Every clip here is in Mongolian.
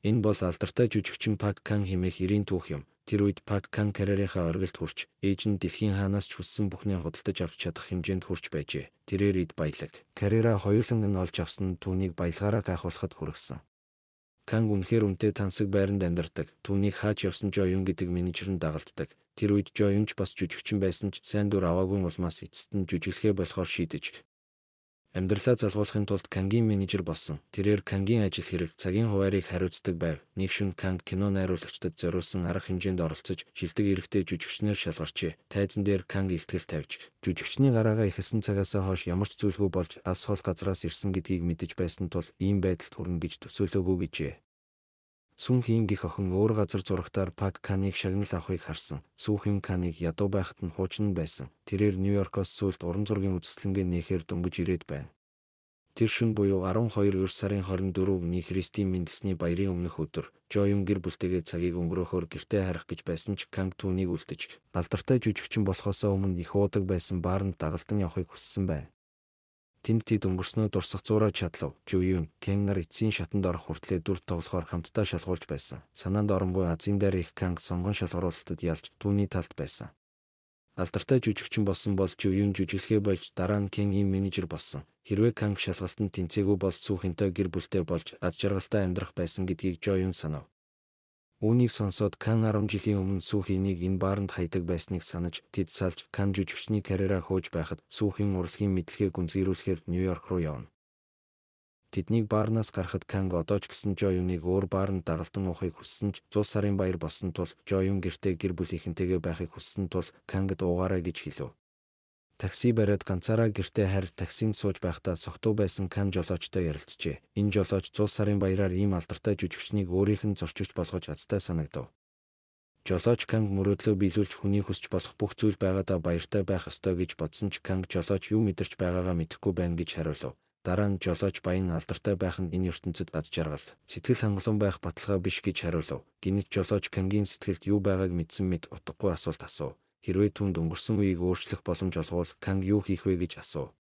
Энэ бол алдартай жүжигчин Пак Кан хэмээх 90-ийн түүх юм. Тэр үед Пак Кан карьерийнхаа оргилд хүрч, ээж нь дэлхийн хаанаас ч хүссэн бүхнээ худалдаж авч чадах хэмжээнд хүрч байжээ. Тэрээр эд баялаг. Карьераа хоёуланг нь олж авсан нь түүнийг баялгаараа гайхуулахад хүргэсэн. Канг үнэхээр үнэтэй тансаг байранд амьдардаг. Түүнийг хаач явсан Жо Юн гэдэг менежер нь дагалддаг. Тэр үед Жо Юн ч бас жүжигчин байсан ч сайн дүр аваагүй улмаас эцэст нь жүжиглэхээ болохоор шийдэж амьдралаа залгуулахын тулд Кангийн менежер болсон. Тэрээр Кангийн ажил хэрэг, цагийн хуваарийг хариуцдаг байв. Нэг шөнө Канг кино найруулагчдад зориулсан арга хэмжээнд оролцож, шилдэг эрэгтэй жүжигчнээр шалгарчээ. Тайзан дээр Канг илтгэл тавьж, жүжигчний гараагаа ихэлсэн цагаасаа хойш ямар ч зүйлгүй болж алс хол газраас ирсэн гэдгийг мэдэж байсан тул ийм байдалд хүрнэ гэж төсөөлөөгүй гэжээ. Сүн Хийн гих охин өөр газар зурагтаар Пак Каныг шагнал авахыг харсан. Сүү Хийн Каныг ядуу байхад нь хуучин байсан. Тэрээр Нью-Йоркоос сүүлд уран зургийн үзэсгэлэнгээ нээхээр дөнгөж ирээд байна. Тэр шөнө буюу 12 сарын 24-ний Христийн Мэндэлсний баярын өмнөх өдөр Жо Юн гэр бүлтэйгээ цагийг өнгөрөөхөөр гэртээ харах гэж байсан ч Канг түүнийг үлдэж, алдартай жүжигчин болохоосоо өмнө их уудаг байсан баарнд дагалдан явахыг хүссэн байна. Тэнд тэд өнгөрснөө дурсах зуураа чадлав. Жо Юн, Кен нар эцсийн шатанд орох хүртлээр дүр тоглохоор хамтдаа шалгуулж байсан. Санаанд оромгүй азийн дээр их Канг сонгон шалгаруулалтад ялж түүний талд байсан. Алдартай жүжигчин болсон бол Жо Юн жүжиглэхээ болж дараа нь Кен ийм менежер болсон. Хэрвээ Канг шалгалтанд тэнцээгүй бол Сүү Хинтэй гэр бүлтэй болж аз жаргалтай амьдрах байсан гэдгийг Жо Юн санав. Үүнийг сонсоод Кан 10 жилийн өмнө Сүү Хинийг энэ бааранд хайдаг байсныг санаж тэд салж Кан жүжигчний карьераа хөөж байхад Сүү Хин урлагийн мэдлэгээ гүнзгийрүүлэхээр Нью-Йорк руу явна. Тэднийг баарнаас гарахад Канг одоо ч гэсэн Жо Юныг өөр баарнд дагалдан уухыг хүссэн ч 100 сарын баяр болсон тул Жо Юн гэртээ гэр бүлийнхэнтэйгээ байхыг хүссэн тул Кангд уугаарай гэж хэлв. Такси бариад ганцаараа гэртээ харь таксинд сууж байхдаа согтуу байсан Кан жолоочтой ярилцжээ. Энэ жолооч 100 сарын баяраар ийм алдартай жүжигчнийг өөрийнх нь зурчигч болгож азтай санагдав. Жолооч Канг мөрөөдлөө биелүүлж хүний хүсч болох бүх зүйл байгаадаа баяртай байх ёстой гэж бодсон ч Канг жолооч юу мэдэрч байгаагаа мэдэхгүй байна гэж хариулав. Дараа нь жолооч баян алдартай байх нь энэ ертөнцид аз жаргал, сэтгэл хангалуун байх баталгаа биш гэж хариулав. Гэнэт жолооч Кангийн сэтгэлд юу байгааг мэдсэн мэт утгагүй асуулт асуув. Хэрвээ түүнд өнгөрсөн үеийг өөрчлөх боломж олгвол Канг юу хийх вэ гэж асуув.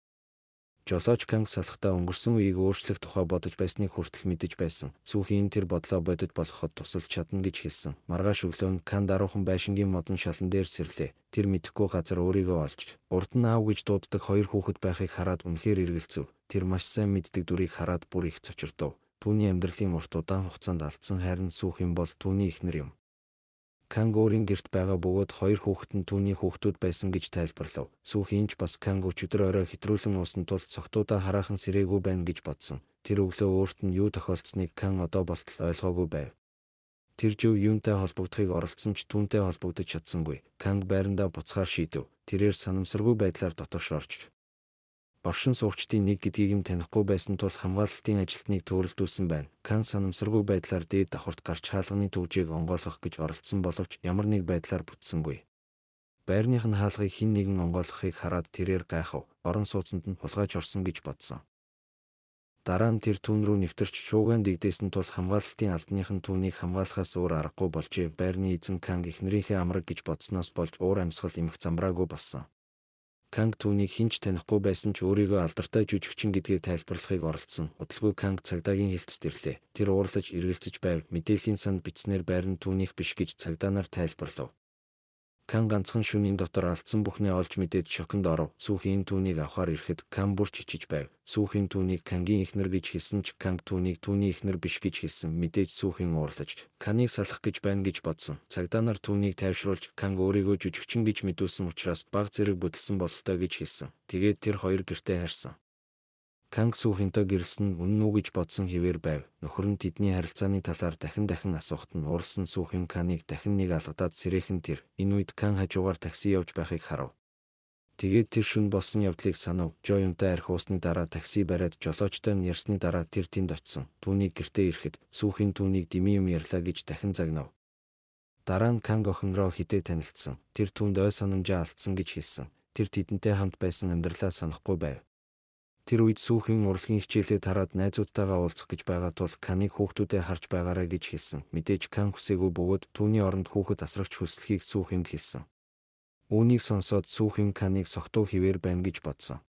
Жолооч Канг салхтаа өнгөрсөн үеийг өөрчлөх тухай бодож байсныг хүртэл мэдэж байсан. Сүү Хин тэр бодлоо бодит болгоход тусалж чадна гэж хэлсэн. Маргааш өглөө нь Кан даруухан байшингийн модон шалан дээр сэрлээ. Тэр мэдэхгүй газар өөрийгөө олж, урд нь аав гэж дууддаг хоёр хүүхэд байхыг хараад үнэхээр эргэлзэв. Тэр маш сайн мэддэг дүрийг хараад бүр их цочирдов. Түүний амьдралын урт удаан хугацаанд алдсан хайр нь Сүү Хин бол түүний эхнэр юм. Канг өөрийн гэрт байгаа бөгөөд хоёр хүүхэд нь түүний хүүхдүүд байсан гэж тайлбарлав. Сүү Хин ч бас Канг өчигдөр орой хэтрүүлэн уусан тул цогтуудаа хараахан сэрээгүй байна гэж бодсон. Тэр өглөө өөрт нь юу тохиолдсныг Кан одоо болтол ойлгоогүй байв. Тэр Жо Юнтэй холбогдохыг оролдсон ч түүнтэй холбогдож чадсангүй. Канг байрандаа буцахаар шийдэв. Тэрээр санамсаргүй байдлаар дотоош орж боршин суугчдын нэг гэдгийг нь танихгүй байсан тул хамгаалалтын ажилтныг төөрөлдүүлсэн байна. Кан санамсаргүй байдлаар дээд давхарт гарч хаалганы төвжийг онгойлгох гэж оролдсон боловч ямар нэг байдлаар бүтсэнгүй. Байрных нь хаалгыг хэн нэгэн онгойлгохыг хараад тэрээр гайхав. Орон сууцанд нь хулгайч орсон гэж бодсон. Дараа нь тэр түүн рүү нэвтэрч шуугиан дэгдээсэн тул хамгаалалтын албаных нь түүнийг хамгаалахаас өөр аргагүй болжээ. Байрны эзэн Канг эхнэрийнхээ амраг гэж бодсноос болж уур амьсгал эмх замбраагүй болсон. Канг түүнийг хинч танихгүй байсан ч өөрийгөө алдартай жүжигчин гэдгийг тайлбарлахыг оролдсон. Удалгүй Канг цагдаагийн хэлцэд ирлээ. Тэр уурлаж эргэлзэж байв. Мэдээллийн санд бичснээр байр нь түүнийх биш гэж цагдаанаар тайлбарлав. Кан ганцхан шөнийн дотор алдсан бүхнээ олж мэдээд шоконд оров. Сүү Хин түүнийг авахар ирэхэд Кан бүр чичиж байв. Сүү Хин түүнийг Кангийн эхнэр гэж хэлсэн ч Канг түүнийг түүний эхнэр биш гэж хэлсэн. Мэдээж Сүү Хин уурлаж Каныг салах гэж байна гэж бодсон. Цагдаа нар түүнийг тайвшруулж Канг өөрийгөө жүжигчин гэж мэдүүлсэн учраас баг зэрэг бүдэлсэн бололтой гэж хэлсэн. Тэгээд тэр хоёр гэртээ харьсан. Канг Сүү Хинтэй гэрэлсэн үнэн үү гэж бодсон хэвээр байв. Нөхөр нь тэдний харилцааны талаар дахин асуухад нь уурсан Сүү Хин Каныг дахин нэг алгадаад сэрээхэн тэр. Энэ үед Кан хажуугаар такси явж байхыг харав. Тэгээд тэр шөнө болсон явдлыг санав. Жо Юнтай архи уусны дараа такси бариад жолоочтой нь ярьсны дараа тэр тэнд очсон. Түүнийг гэртээ ирэхэд Сүү Хин түүнийг дими юм ярьлаа гэж дахин загнав. Дараа нь Канг охинроо хідээ танилцсан. Тэр түүнд ой санамжаа алдсан гэж хэлсэн. Тэр тэдэнтэй хамт байсан амьдралаа санахгүй байв. Тэр үед Сүү Хин урлагийн хичээлээ тараад найзуудтайгаа уулзах гэж байгаа тул Каныг хүүхдүүдэд харж байгаарай гэж хэлсэн. Мэдээж Кан хүсээгүй бөгөөд түүний оронд хүүхэд асрагч хүслэхийг Сүү Хинд хэлсэн. Үүнийг сонсоод Сүү Хин Каныг согтуу хിവэр байна гэж бодсон.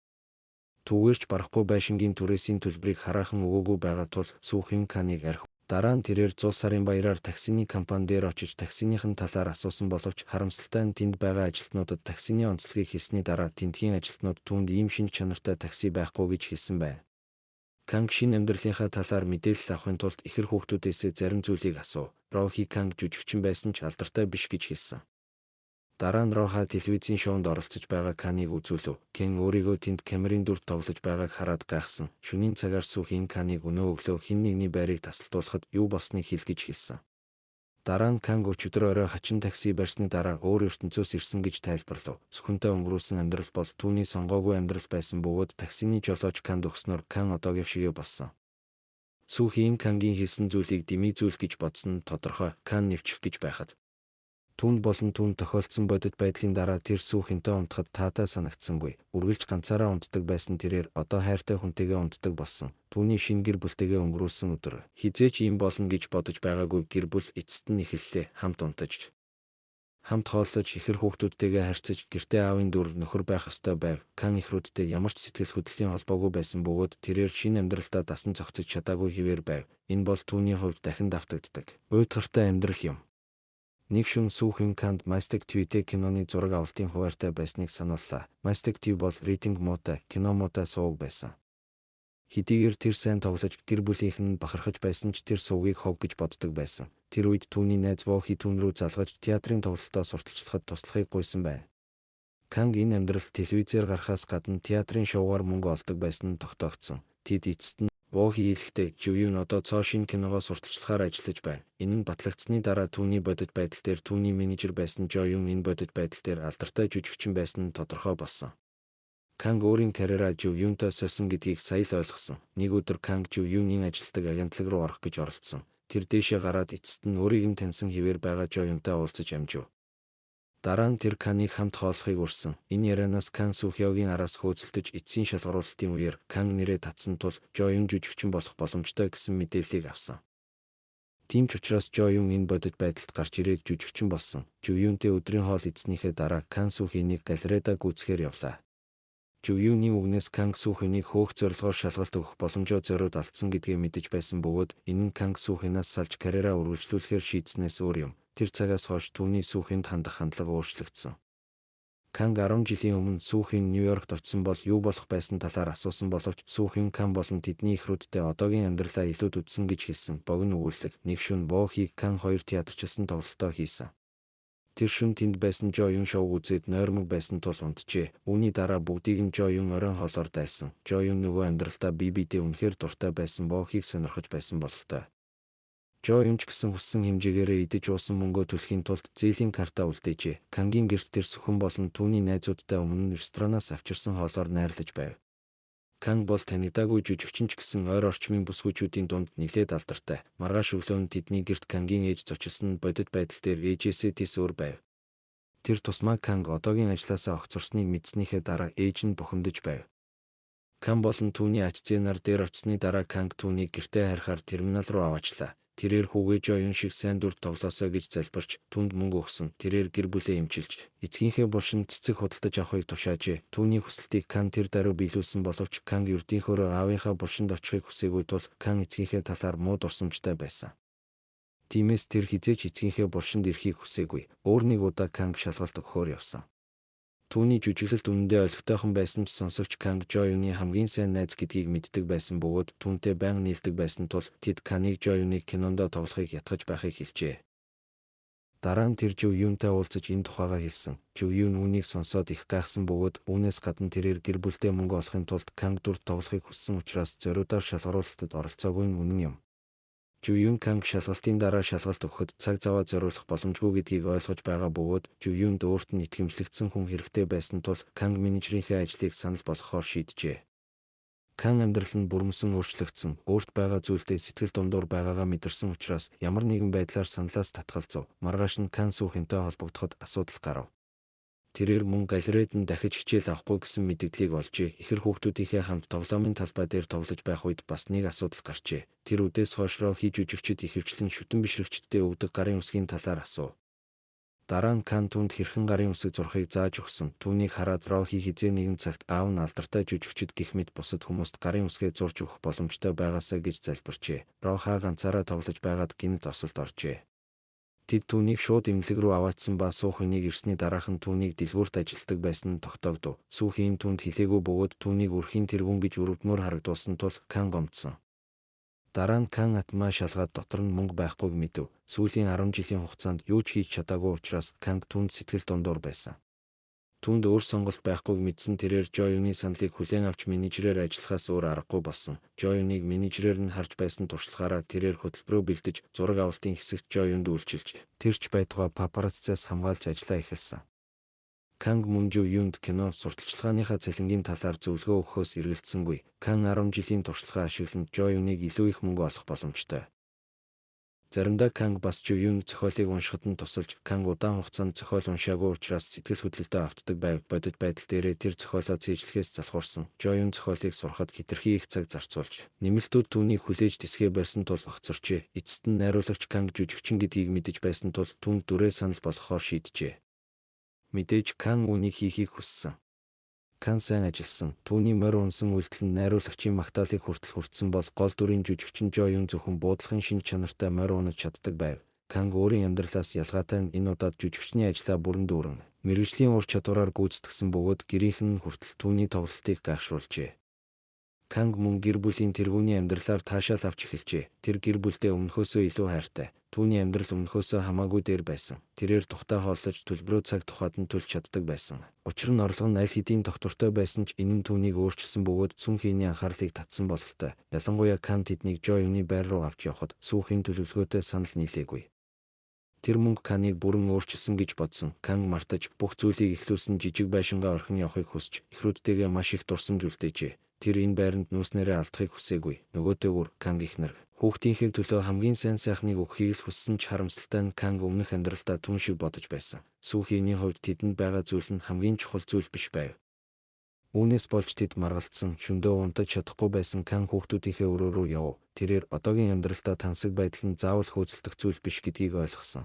Түүгээрч барахгүй байшингийн түрээсийн төлбөрийг хараахан өгөөгүй байгаа тул Сүү Хин Каныг архив Дараа нь тэрээр 100 сарын баяраар таксины компани дээр очиж таксиныхын талаар асуусан боловч харамсалтай нь тэнд байгаа ажилтнуудад таксины онцлогийг хэлсний дараа тэндхийн ажилтнууд түүнд ийм шинж чанартай такси байхгүй гэж хэлсэн байна. Канг шинэ амьдралынхаа талаар мэдээлэл авахын тулд ихэр хүүхдүүдээсээ зарим зүйлийг асуув. Рохи Канг жүжигчин байсан ч алдартай биш гэж хэлсэн. Дараа нь Роха телевизийн шоунд оролцож байгаа Каныг үзүүлв. Кен өөрийгөө тэнд камерын дүрд тоглож байгааг хараад гайхсан. Шөнийн цагаар сүүхийн Каныг өнөө өглөө хэн нэгний байрыг тасалтуулахад юу болсныг хэл гэж хэлсэн. Дараа нь Канг өчигдөр орой хачин такси барьсны дараа өөр ертөнцөөс ирсэн гэж тайлбарлав. Сүхэнтэй өнгөрүүлсэн амьдрал бол түүний сонгоогүй амьдрал байсан бөгөөд таксины жолооч Канд өгснөөр Кан одоогийн шигээ болсон. Сүүхийн Кангийн хэлсэн зүйлийг дэмий зүйл гэж бодсон нь тодорхой. Кан нэвчих гэж байхад түүнд болон түүнд тохиолдсон бодит байдлын дараа тэр сүүхэнтэй унтахад таатай санагдсангүй. Үргэлж ганцаараа унтдаг байсан тэрээр одоо хайртай хүнтэйгээ унтдаг болсон. Түүний шинэ гэр бүлтэйгээ өнгөрүүлсэн өдөр хизээч ийм болно гэж бодож байгаагүй. Гэр бүл эцэст нь эхэллээ. Хамт унтаж, хамт хооллож, ихэр хүүхдүүдтэйгээ харьцаж, гэртээ аавын дүр нөхөр байх ёстой байв. Кан ихрүүдтэй ямар ч сэтгэл хөдлөлийн холбоогүй байсан бөгөөд тэрээр шинэ амьдралдаа дасан зохицож чадаагүй хэвээр байв. Энэ бол түүний хувьд дахин давтагддаг, уйтгартай амьдрал юм. Нэг шөнө сүүхэн Канд Mastic TV-тэй киноны зураг авалтын хуваартай байсныг санууллаа. Mastic TV бол рейтинг муутай, кино муутай суваг байсан. Хэдийгээр тэр сайн тоглож гэр бүлийнх нь бахархаж байсан ч тэр сувгийг хов гэж боддог байсан. Тэр үед түүний найз Вохи түүн рүү залгаж театрын тоглолтоо сурталчлахад туслахыг гуйсан байна. Канг энэ амьдрал телевизээр гарахаас гадна театрын шоугаар мөнгө олдог байсан нь тогтоогдсон. Тэд эцэст нь Вохи хэлэхдээ Жуюн одоо цоо шинэ киногоо сурталчлахаар ажиллаж байна. Энэ нь батлагдсны дараа түүний бодит байдал дээр түүний менежер байсан Жоюн энэ бодит байдал дээр алдартай жүжигчин байсан нь тодорхой болсон. Канг өөрийн карьераа Жуюнтай сольсон гэдгийг сая л ойлгосон. Нэг өдөр Канг Жуюнийн ажилтдаг агентлаг руу орох гэж оролдсон. Тэр дээшээ гараад эцэст нь өөрийг нь таньсан хэвээр байгаа Жоюнтай уулзаж амжив. Дараа нь тэр Каныг хамт хооллохыг урьсан. Энэ ярианаас Кан Сүхёгийн араас хөөцөлдөж эцсийн шалгаруулалтын үеэр Канг нэрээ татсан тул Жоюн жүжигчин болох боломжтой гэсэн мэдээллийг авсан. Тийм ч учраас Жоюн энэ бодит байдалд гарч ирээд жүжигчин болсон. Жуюнтэй өдрийн хоол идснийхээ дараа Кан Сүхёнийг галереда гүйцэхээр явлаа. Жуюны үгнээс Канг Сүхёнийг хөөх зорилгоор шалгалт өгөх боломжоо зориуд алдсан гэдгээ мэдэж байсан бөгөөд энэ нь Канг Сүхёнаас салж карьераа үргэлжлүүлэхээр шийдснээс өөр юм. Тэр цагаас хойш түүний Сүхэнд хандах хандлага өөрчлөгдсөн. Канг 10 жилийн өмнө Сүхин Нью-Йоркт очсон бол юу болох байсан талаар асуусан боловч Сүхин Кан болон тэдний ихрүүдтэй одоогийн амьдралаа илүүд үзсэн гэж хэлсэн. Богино өгүүлэг. Нэг шөнө Вохи Кан хоёр театрчилсан тоглолтоо хийсэн. Тэр шөнө тэнд байсан Жоюн шоуг үзээд нойрмог байсан тул унтжээ. Үүний дараа бүгдийг нь Жоюн оройн хоолоор дайсан. Жоюн нөгөө амьдралдаа бие биедээ үнэхээр дуртай байсан Вохиг сонирхож байсан бололтой. Жоюн ч гэсэн хүссэн хэмжээгээрээ идэж уусан мөнгөө төлөхийн тулд зээлийн картаа үлдээжээ. Кангийн гэрт тэр Сүхэн болон түүний найзуудтай өмнө ресторанаас авчирсан хоолоор найрлаж байв. Канг бол танигдаагүй жүжигчин ч гэсэн ойр орчмын бүсгүйчүүдийн дунд нэлээд алдартай. Маргааш өглөө нь тэдний гэрт Кангийн ээж зочилсон нь бодит байдал дээр ээжээсээ тис өөр байв. Тэр тусмаа Канг одоогийн ажлаасаа огцорсныг мэдснийхээ дараа ээж нь бухимдаж байв. Кан болон түүний ач зээ нар дээр очсны дараа Канг түүнийг гэртээ харихаар терминал руу аваачлаа. Тэрээр хүүгээ Жоюн шиг сайн дүр тоглосоо гэж залбирч түнд мөнгө өгсөн. Тэрээр гэр бүлээ эмчилж эцгийнхээ булшинд цэцэг худалдаж авахыг тушаажээ. Түүний хүсэлтийг Кан тэр даруй биелүүлсэн боловч Канг ердийнхөөрөө аавынхаа булшинд очихыг хүсээгүй тул Кан эцгийнхээ талаар муу дурсамжтай байсан. Тиймээс тэр хизээч эцгийнхээ булшинд ирэхийг хүсээгүй. Өөр нэг удаа Канг шалгалт өгөхөөр явсан. Түүний жүжиглэлт үнэндээ олигтойхон байсан ч сонсогч Канг Жоюны хамгийн сайн найз гэдгийг мэддэг байсан бөгөөд түүнтэй байнга нийлдэг байсан тул тэд Каныг Жоюныг кинондоо тоглохыг ятгах байхыг хэлжээ. Дараа нь тэр Жоюнтай уулзаж энэ тухайгаа хэлсэн. Жоюн үүнийг сонсоод их гайхсан бөгөөд үүнээс гадна тэрээр гэр бүлтэй мөнгө олохын тулд Канг дүрд тоглохыг хүссэн учраас зориудаар шалгаруулалтад оролцоогүй нь үнэн юм. Жуюн Канг шалгалтын дараа шалгалт өгөхөд цаг зав зориулах боломжгүй гэдгийг ойлгож байгаа бөгөөд Жуюнд өөрт нь итгэмжлэгдсэн хүн хэрэгтэй байсан тул Канг менежерийнхээ ажлыг санал болгохоор шийджээ. Кан амьдрал нь бүрмөсөн өөрчлөгдсөн, өөрт байгаа зүйлдээ сэтгэл дундуур байгаагаа мэдэрсэн учраас ямар нэгэн байдлаар саналаас татгалзав. Маргааш нь Кан Сүхэнтэй холбогдоход асуудал гарав. Тэрээр мөн галерейд нь дахиж хичээл авахгүй гэсэн мэдээллийг олжээ. Ихэр хүүхдүүдийнхээ хамт тоглоомын талбай дээр тоглож байх үед бас нэг асуудал гарчээ. Тэр үдээс хойш Рохи жүжигчид ихэвчлэн шүтэн бишрэгчдтэй өгдөг гарын үсгийн талаар асуув. Дараа нь Кан түүнд хэрхэн гарын үсэг зурхыг зааж өгсөн. Түүнийг хараад Рохи хизээ нэгэн цагт аав нь алдартай жүжигчид гэх мэт бусад хүмүүст гарын үсгээ зурж өгөх боломжтой байгаасаа гэж залбирчээ. Роха ганцаараа тоглож байгаад гинт осолд оржээ. Тэд түүнийг шууд эмнэлэг рүү аваадсан ба суух хүнийг ирсний дараахан түүнийг дэлгүүрт ажилтдаг байсан нь тогтоогдов. Сүүхийн түүнд хэлээгүй бөгөөд түүнийг үрхийн тэргүүн гэж өрөвдмөр харагдуулсан тул Кан гомдсон. Дараа нь Кан атмаа шалгаад дотор нь мөнгө байхгүйг мэдэв. Сүүлийн 10 жилийн хугацаанд юу ч хийж чадаагүй учраас Канг түүнд сэтгэл дундуур байсан. Түүнд өөр сонголт байхгүй мэдсэн тэрээр Жоюны саналыг хүлээн авч менежерээр ажиллахаас өөр аргагүй болсон. Жоюныг менежерээр нь харж байсан туршлагаараа тэрээр хөтөлбөрөө бэлдэж зураг авалтын хэсэгт Жоюнд үйлчилж, тэрч байтугай папараццаас хамгаалж ажиллаа эхэлсэн. Канг мөн Жоюнд кино сурталчилгааныхаа цалингийн талаар зөвлөгөө өгөхөөс эргэлдсэнгүй. Кан 10 жилийн туршлагаа ашиглан Жоюныг илүү их мөнгө олох боломжтой. Заримдаа Канг бас Жоюн зохиолыг уншихад нь тусалж, Канг удаан хугацаанд зохиол уншаагүй учраас сэтгэл хөдлөлтөд автдаг байв. Бодит байдал дээрээ тэр зохиолоо цээжлэхээс залхуурсан. Жоюн зохиолыг сурахад хэтэрхий их цаг зарцуулж, нэмэлтүүд түүнийг хүлээж тисгээ байсан тул огцорчээ. Эцэст нь найруулагч Канг жүжигчин гэдгийг мэдэж байсан тул түүнд дүрээ санал болгохоор шийджээ. Мэдээж Кан үүнийг хийхийг хүссэн. Кан сайн ажилласан. Түүний морь унсан үйлдэл нь найруулагчийн магтаалыг хүртэл хүртсэн бол гол дүрийн жүжигчин Жоюн зөвхөн буудлахын шинж чанартай морь унаж чаддаг байв. Канг өөрийн амьдралаас ялгаатай энэ удаад жүжигчний ажлаа бүрэн дүүрэн мэргэжлийн ур чадвараар гүйцэтгсэн бөгөөд гэрийнхэн нь хүртэл түүний тоглолтыг гайхшруулжээ. Канг мөн гэр бүлийн тэргүүний амьдралаар таашаал авч эхэлжээ. Тэр гэр бүлдээ өмнөхөөсөө илүү хайртай. Түүний амьдрал өмнөхөөсөө хамаагүй дээр байсан. Тэрээр тухтай хооллож төлбөрөө цаг тухайд нь төлж чаддаг байсан. Учир нь орлого нь аль хэдийн доктортой байсан ч энэ нь түүнийг өөрчилсөн бөгөөд сүм хийний анхаарлыг татсан бололтой. Ялангуяа Кан тэднийг Жоюны байр руу авч явхад сүүхийн төлөвлөгөөтэй санал нийлээгүй. Тэр мөнгө Каныг бүрэн өөрчилсөн гэж бодсон. Кан мартаж бүх зүйлийг эхлүүлсэн жижиг байшингаа орхин явахыг хүсч эхрүүдтэйгээ маш их дурсамж үлдээжээ. Тэр энэ байранд нүүснээрээ алдахыг хүсээгүй. Нөгөөтэйгүр Канг ихнэр хүүхдийнхээ төлөө хамгийн сайн сайхныг өгөхийг л хүссэн ч харамсалтай нь Канг өмнөх амьдралдаа түн шиг бодож байсан. Сүүхийний хувьд тэдэнд байгаа зүйл нь хамгийн чухал зүйл биш байв. Үүнээс болж тэд маргалдсан, шөндөө унтаж чадахгүй байсан Канг хүүхдүүдийнхээ өрөө рүү явв. Тэрээр одоогийн амьдралдаа тансаг байдал нь заавал хөөцөлдөх зүйл биш гэдгийг ойлгосон.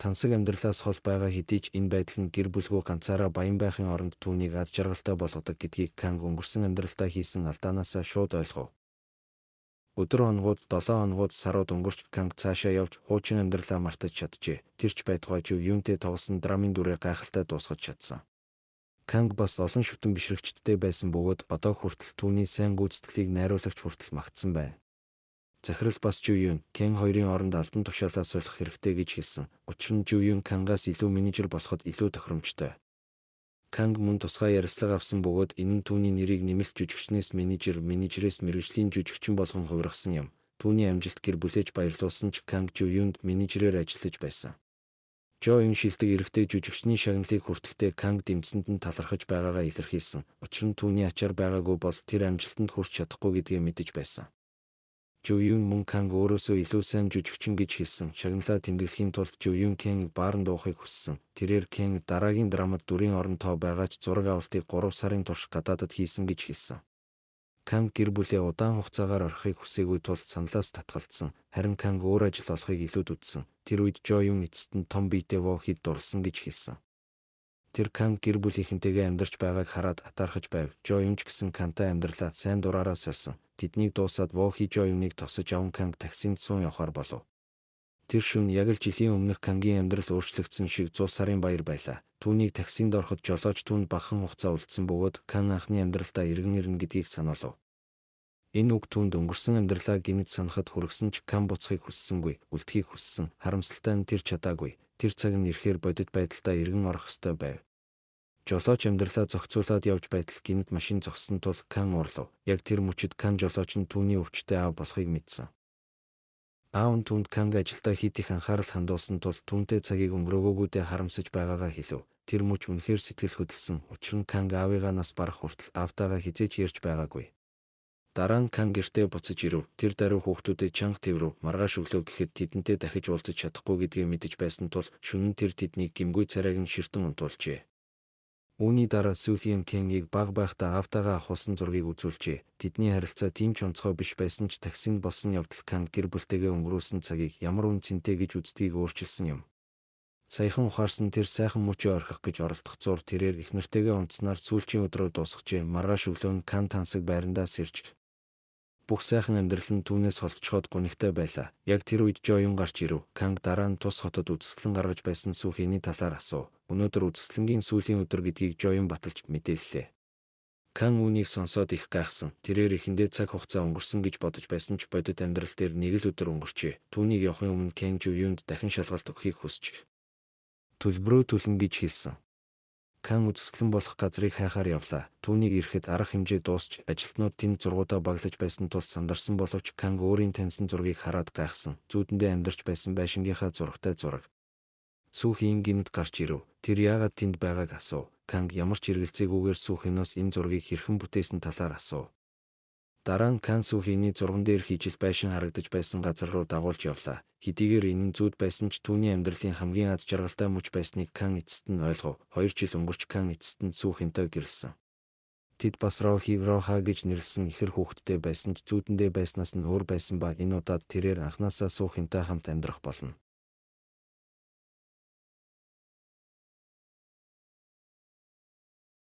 Тансаг амьдралаас хол байгаа хэдий ч энэ байдал нь гэр бүлгүй ганцаараа баян байхын оронд түүнийг аз жаргалтай болгодог гэдгийг Канг өнгөрсөн амьдралдаа хийсэн алдаанаасаа шууд ойлгов. Өдөр хоногуд, 7 хоногуд, сарууд өнгөрч Канг цаашаа явж хуучин амьдралаа мартаж чаджээ. Тэрч байтугай Жоюнтэй тоглосон драмын дүрээ гайхалтай дуусгаж чадсан. Канг бас олон шүтэн бишрэгчдтэй байсан бөгөөд одоо хүртэл түүний сайн гүйцэтгэлийг найруулагч хүртэл магтсан байна. Захирал бас Жоюн, Кен хоёрын оронд албан тушаалаа суулгах хэрэгтэй гэж хэлсэн. Учир нь Жоюн Кангаас илүү менежер болоход илүү тохиромжтой. Канг мөн тусгай ярилцлага авсан бөгөөд энэ нь түүний нэрийг нэмэлт жүжигчнээс менежерээс мэргэжлийн жүжигчин болгон хувиргасан юм. Түүний амжилт гэр бүлээж баярлуулсан ч Канг Жоюнд менежерээр ажиллаж байсан. Жоюн шилдэг эрэгтэй жүжигчний шагналыг хүртэхдээ Канг дэмцэнд нь талархаж байгаагаа илэрхийлсэн. Учир нь түүний ачаар байгаагүй бол тэр амжилтанд хүрч чадахгүй гэдгээ мэдэж байсан. Жоюн мөн Канг өөрөөсөө илүү сайн жүжигчин гэж хэлсэн. Шагналаа тэмдэглэхийн тулд Жоюн Кенг бааранд уухыг хүссэн. Тэрээр Кенг дараагийн драмад дүрийн орон тоо байгаач зураг авалтыг 3 сарын турш гадаадад хийсэн гэж хэлсэн. Канг гэр бүлээ удаан хугацаагаар орхихыг хүсээгүй тул саналаас татгалцсан. Харин Канг өөр ажил олохыг илүүд үзсэн. Тэр үед Жоюн эцэст нь том биетэй Вохид дурлсан гэж хэлсэн. Тэр Канг гэр бүлийнхэнтэйгээ амьдарч байгааг хараад атаархаж байв. Жоюн ч гэсэн Кантай амьдралаа сайн дураараа сольсон. Тэднийг дуусаад Вохи Жоюныг тосож аван Канг таксинд суун явахаар болов. Тэр шөнө яг л жилийн өмнөх Кангийн амьдрал өөрчлөгдсөн шиг 100 сарын баяр байлаа. Түүнийг таксинд ороход жолооч түүнд багахан хугацаа үлдсэн бөгөөд Кан анхны амьдралдаа иргэн ирнэ гэдгийг сануулв. Энэ үг түүнд өнгөрсөн амьдралаа гинэд санахад хүргэсэн ч Кан буцахыг хүссэнгүй, үлдэхийг хүссэн. Харамсалтай нь тэр чадаагүй. Тэр цаг нь ирэхээр бодит байдалдаа иргэн орох ёстой байв. Жолооч амьдралаа зохицуулаад явж байтал гинэд машин зогссон тул Кан уурлав. Яг тэр мөчид Кан жолооч нь түүний өвчтөе аав болохыг мэдсэн. Аав нь түүнд Канг ажилдаа хит их анхаарал хандуулсан тул түүнтэй цагийг өнгөрөөгөөдөө харамсаж байгаагаа хэлв. Тэр мөч үнэхээр сэтгэл хөдлсөн. Учир нь Канг аавыгаа нас барах хүртэл аавтайгаа хизээж ярьж байгаагүй. Дараа нь Канг гэртээ буцаж ирэв. Тэр даруй хүүхдүүдэд чанга тэврв, маргааш өглөө гэхэд тэдэнтэй дахиж уулзаж чадахгүй гэдгээ мэдэж байсан тул шөнө нь тэр тэднийг гимгүй царайг нь ширтэн унтуулжээ. Үүний дараа Сүүфийн Кенгийг баг байхдаа аавтайгаа ахуулсан зургийг үзүүлжээ. Тэдний харилцаа тийм ч онцгой биш байсан ч таксинд болсон явдал Канг гэр бүлтэйгээ өнгөрүүлсэн цагийг ямар үнцэнтэй гэж үздгийг өөрчилсөн юм. Саяхан ухаарсан тэр сайхан мөчөө орхих гэж оролдох зур тэрээр их нартайгаа унтснаар сүүлчийн өдрөө дуусгажээ. Маргааш өглөө нь Кан тансаг байрандаа сэрж бүх сайхан амьдрал нь түүнээс холдчиход гунигтай байлаа. Яг тэр үед Жоюн гарч ирэв. Канг дараа нь тус хотод үзэсгэлэн гаргаж байсан Сүүхийний талаар асуув. Өнөөдөр үзэсгэлэнгийн сүүлийн өдөр гэдгийг Жоюн баталж мэдээллээ. Кан үүнийг сонсоод их гайхсан. Тэрээр эхэндээ цаг хугацаа өнгөрсөн гэж бодож байсан ч бодит амьдрал дээр нэг л өдөр өнгөрчээ. Түүнийг явахын өмнө Кэн Жуюнд дахин шалгалт өгөхийг хүсч төлбөрөө төлнө гэж хэлсэн. Кан үзэсгэлэн болох газрыг хайхаар явлаа. Түүнийг ирэхэд арга хэмжээ дуусч ажилтнууд тэнд зургуудаа баглаж байсан тул сандарсан боловч Канг өөрийн таньсан зургийг хараад гайхсан. Зүүдэндээ амьдарч байсан байшингийнхаа зурагтай зураг. Сүүхийн гинт гарч ирэв. Тэр яагаад тэнд байгааг асуув. Канг ямар ч эргэлзээгүйгээр Сүүхинээс энэ зургийг хэрхэн бүтээсэн талаар асуув. Дараа нь Кан Сүүхийний зурган дээр хижил байшин харагдаж байсан газар руу дагуулж явлаа. Хэдийгээр энэ нь зүүд байсан ч түүний амьдралын хамгийн аз жаргалтай мөч байсныг Кан эцэст нь ойлгов. 2 жил өнгөрч Кан эцэст нь Сүүхинтэй гэрлсэн. Тэд бас Роха гэж нэрлсэн ихэр хүүхэдтэй байсан ч зүүдэндээ байснаас нь өөр байсан ба энэ удаад тэрээр анхнаасаа Сүүхинтэй хамт амьдрах болно.